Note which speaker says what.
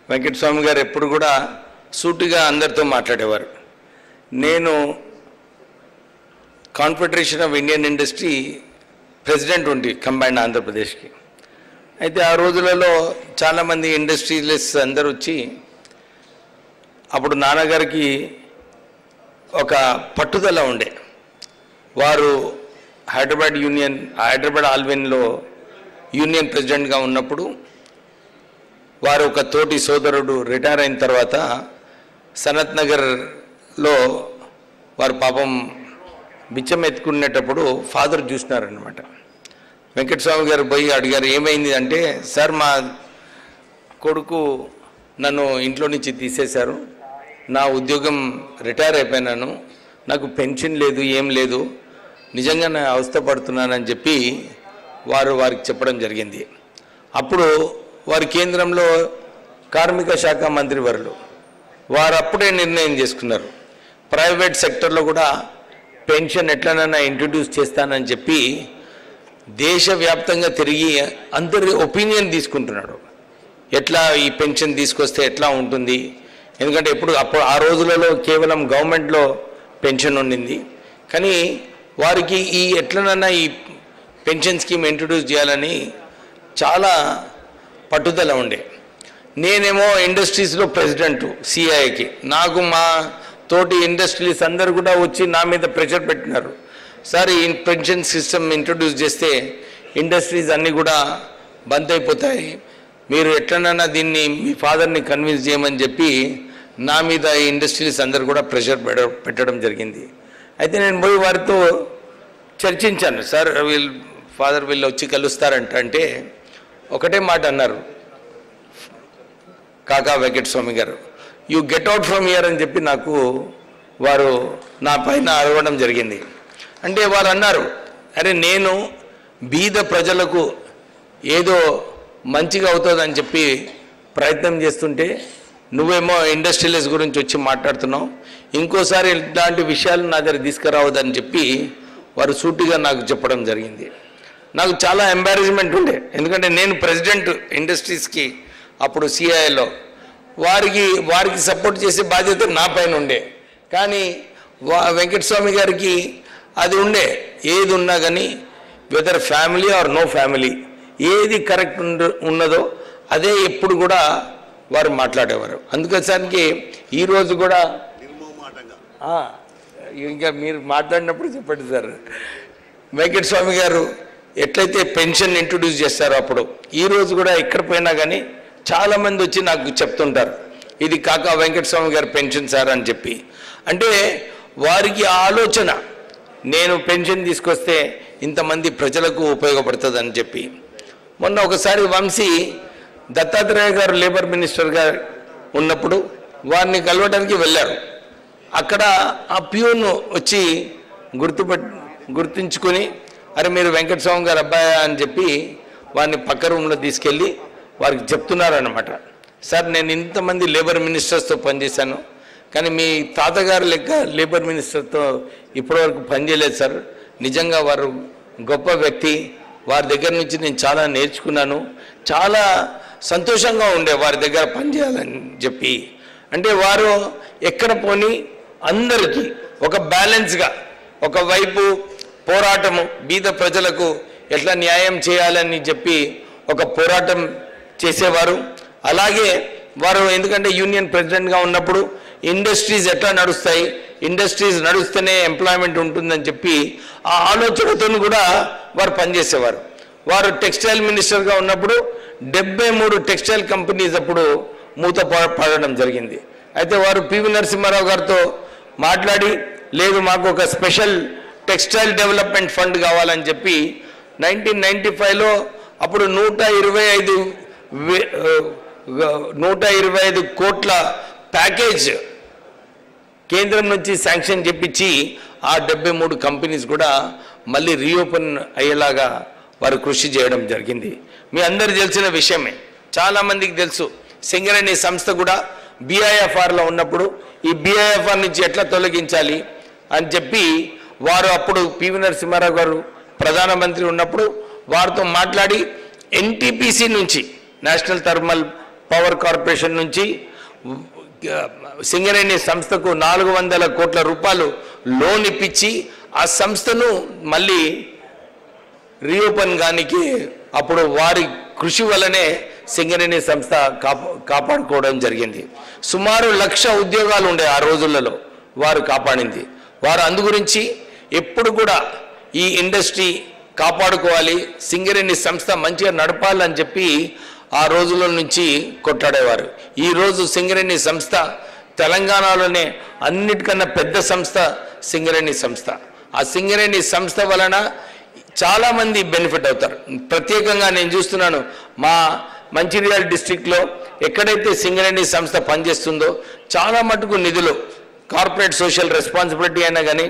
Speaker 1: వెంకటస్వామి గారు ఎప్పుడు కూడా సూటిగా అందరితో మాట్లాడేవారు. నేను confederation of Indian industry president ఉండి కంబైన్డ్ ఆంధ్రప్రదేశ్కి. అయితే ఆ రోజులలో చాలామంది ఇండస్ట్రియలిస్ట్ అందరూ వచ్చి అప్పుడు నాన్నగారికి ఒక పట్టుదల ఉండే. వారు హైదరాబాద్ ఆల్విన్లో యూనియన్ ప్రెసిడెంట్గా ఉన్నప్పుడు వారు ఒక తోటి సోదరుడు రిటైర్ అయిన తర్వాత సనత్ నగర్లో వారు పాపం బిచ్చం ఎత్తుకునేటప్పుడు ఫాదర్ చూసినారనమాట. వెంకటస్వామి గారు పోయి అడిగారు, ఏమైంది అంటే, సార్ మా కొడుకు నన్ను ఇంట్లో నుంచి తీసేశారు, నా ఉద్యోగం రిటైర్ అయిపోయినాను, నాకు పెన్షన్ లేదు, ఏం లేదు, నిజంగా నేను అవస్థపడుతున్నానని చెప్పి వారికి చెప్పడం జరిగింది. అప్పుడు వారి కేంద్రంలో కార్మిక శాఖ మంత్రి వారు అప్పుడే నిర్ణయం చేసుకున్నారు, ప్రైవేట్ సెక్టర్లో కూడా పెన్షన్ ఎట్లనైనా ఇంట్రడ్యూస్ చేస్తానని చెప్పి దేశవ్యాప్తంగా తిరిగి అందరి ఒపీనియన్ తీసుకుంటున్నాడు. ఎట్లా ఈ పెన్షన్ తీసుకొస్తే ఎట్లా ఉంటుంది, ఎందుకంటే అప్పుడు ఆ రోజులలో కేవలం గవర్నమెంట్లో పెన్షన్ ఉండింది. కానీ వారికి ఎట్లనైనా ఈ పెన్షన్ స్కీమ్ ఇంట్రడ్యూస్ చేయాలని చాలా పట్టుదల ఉండే. నేనేమో ఇండస్ట్రీస్లో ప్రెసిడెంట్ సిఐకి, నాకు మా తోటి ఇండస్ట్రీస్ అందరు కూడా వచ్చి నా మీద ప్రెషర్ పెట్టినారు, సార్ ఈ పెన్షన్ సిస్టమ్ ఇంట్రడ్యూస్ చేస్తే ఇండస్ట్రీస్ అన్నీ కూడా బంద్ అయిపోతాయి, మీరు ఎట్లనైనా దీన్ని మీ ఫాదర్ని కన్విన్స్ చేయమని చెప్పి నా మీద ఇండస్ట్రీస్ అందరు కూడా ప్రెషర్ పెట్టడం జరిగింది. అయితే నేను పోయి వారితో చర్చించాను, సార్ ఫాదర్ వీళ్ళు వచ్చి కలుస్తారంట. అంటే ఒకటే మాట అన్నారు కాకా వెంకటస్వామి గారు, you get out from here అని చెప్పి వారు నా పైన అరవడం జరిగింది. అంటే వారు అన్నారు, అరే నేను బీద ప్రజలకు ఏదో మంచిగా అవుతుందని చెప్పి ప్రయత్నం చేస్తుంటే నువ్వేమో ఇండస్ట్రియలిస్ట్ గురించి వచ్చి మాట్లాడుతున్నావు, ఇంకోసారి ఇలాంటి విషయాలు నా దగ్గర తీసుకురావద్దని చెప్పి వారు సూటిగా నాకు చెప్పడం జరిగింది. నాకు చాలా ఎంబారస్మెంట్ ఉండే, ఎందుకంటే నేను ప్రెసిడెంట్ ఇండస్ట్రీస్కి అప్పుడు సిఐలో, వారికి సపోర్ట్ చేసే బాధ్యత నా పైన ఉండే. కానీ వెంకటస్వామి గారికి అది ఉండే, ఏది ఉన్నా కానీ whether family or no family, ఏది కరెక్ట్ ఉన్నదో అదే ఎప్పుడు కూడా వారు మాట్లాడేవారు. అందుకోసానికి ఈరోజు కూడా ఇంకా మీరు మాట్లాడినప్పుడు చెప్పండి సార్, వెంకటస్వామి గారు ఎట్లయితే పెన్షన్ ఇంట్రడ్యూస్ చేస్తారో అప్పుడు ఈరోజు కూడా ఎక్కడ పోయినా కానీ చాలామంది వచ్చి నాకు చెప్తుంటారు, ఇది కాకా వెంకటస్వామి గారు పెన్షన్ సార్ అని చెప్పి. అంటే వారికి ఆలోచన, నేను పెన్షన్ తీసుకొస్తే ఇంతమంది ప్రజలకు ఉపయోగపడుతుంది అని చెప్పి. మొన్న ఒకసారి వంశీ దత్తాత్రేయ గారు లేబర్ మినిస్టర్గా ఉన్నప్పుడు వారిని కలవడానికి వెళ్ళారు. అక్కడ ఆ ప్యూన్ వచ్చి గుర్తించుకొని, అరే మీరు వెంకటస్వామి గారు అబ్బాయి అని చెప్పి వారిని పక్క రూమ్లో తీసుకెళ్ళి వారికి చెప్తున్నారన్నమాట, సార్ నేను ఇంతమంది లేబర్ మినిస్టర్స్తో పనిచేశాను, కానీ మీ తాతగారు లెక్క లేబర్ మినిస్టర్తో ఇప్పటివరకు పనిచేయలేదు సార్, నిజంగా వారు గొప్ప వ్యక్తి, వారి దగ్గర నుంచి నేను చాలా నేర్చుకున్నాను, చాలా సంతోషంగా ఉండే వారి దగ్గర పనిచేయాలని చెప్పి. అంటే వారు ఎక్కడ పోని అందరికీ ఒక బ్యాలెన్స్గా, ఒకవైపు పోరాటము బీద ప్రజలకు ఎట్లా న్యాయం చేయాలని చెప్పి ఒక పోరాటం చేసేవారు. అలాగే వారు ఎందుకంటే యూనియన్ ప్రెసిడెంట్గా ఉన్నప్పుడు ఇండస్ట్రీస్ ఎట్లా నడుస్తాయి, ఇండస్ట్రీస్ నడుస్తేనే ఎంప్లాయ్మెంట్ ఉంటుందని చెప్పి ఆ ఆలోచనతో కూడా వారు పనిచేసేవారు. వారు టెక్స్టైల్ మినిస్టర్గా ఉన్నప్పుడు 73 టెక్స్టైల్ కంపెనీస్ అప్పుడు మూత పడడం జరిగింది. అయితే వారు పివి నరసింహారావు గారితో మాట్లాడి, లేదు మాకు ఒక స్పెషల్ టెక్స్టైల్ డెవలప్మెంట్ ఫండ్ కావాలని చెప్పి 1995లో అప్పుడు 125 కోట్ల ప్యాకేజ్ కేంద్రం నుంచి శాంక్షన్ చేపించి ఆ 73 కంపెనీస్ కూడా మళ్ళీ రీఓపెన్ అయ్యేలాగా వారు కృషి చేయడం జరిగింది. మీ అందరు తెలిసిన విషయమే, చాలామందికి తెలుసు. సింగరేణి సంస్థ కూడా BIFRలో ఉన్నప్పుడు ఈ BIFR నుంచి ఎట్లా తొలగించాలి అని చెప్పి వారు అప్పుడు పివి నరసింహారావు గారు ప్రధానమంత్రి ఉన్నప్పుడు వారితో మాట్లాడి NTPC నుంచి నేషనల్ థర్మల్ పవర్ కార్పొరేషన్ నుంచి సింగరేణి సంస్థకు 400 కోట్ల రూపాయలు లోన్ ఇప్పించి ఆ సంస్థను మళ్ళీ రీఓపెన్ గానికి అప్పుడు వారి కృషి వల్లనే సింగరేణి సంస్థ కాపాడుకోవడం జరిగింది. సుమారు 1,00,000 ఉద్యోగాలు ఉండే ఆ రోజులలో వారు కాపాడింది. వారు అందు గురించి ఎప్పుడు కూడా ఈ ఇండస్ట్రీ కాపాడుకోవాలి, సింగరేణి సంస్థ మంచిగా నడపాలని చెప్పి ఆ రోజుల నుంచి కొట్లాడేవారు. ఈరోజు సింగరేణి సంస్థ తెలంగాణలోనే అన్నిటికన్నా పెద్ద సంస్థ సింగరేణి సంస్థ. ఆ సింగరేణి సంస్థ వలన చాలామంది బెనిఫిట్ అవుతారు. ప్రత్యేకంగా నేను చూస్తున్నాను, మా మంచిర్యాల డిస్ట్రిక్ట్లో ఎక్కడైతే సింగరేణి సంస్థ పనిచేస్తుందో చాలా మటుకు నిధులు కార్పొరేట్ సోషల్ రెస్పాన్సిబిలిటీ అయినా కానీ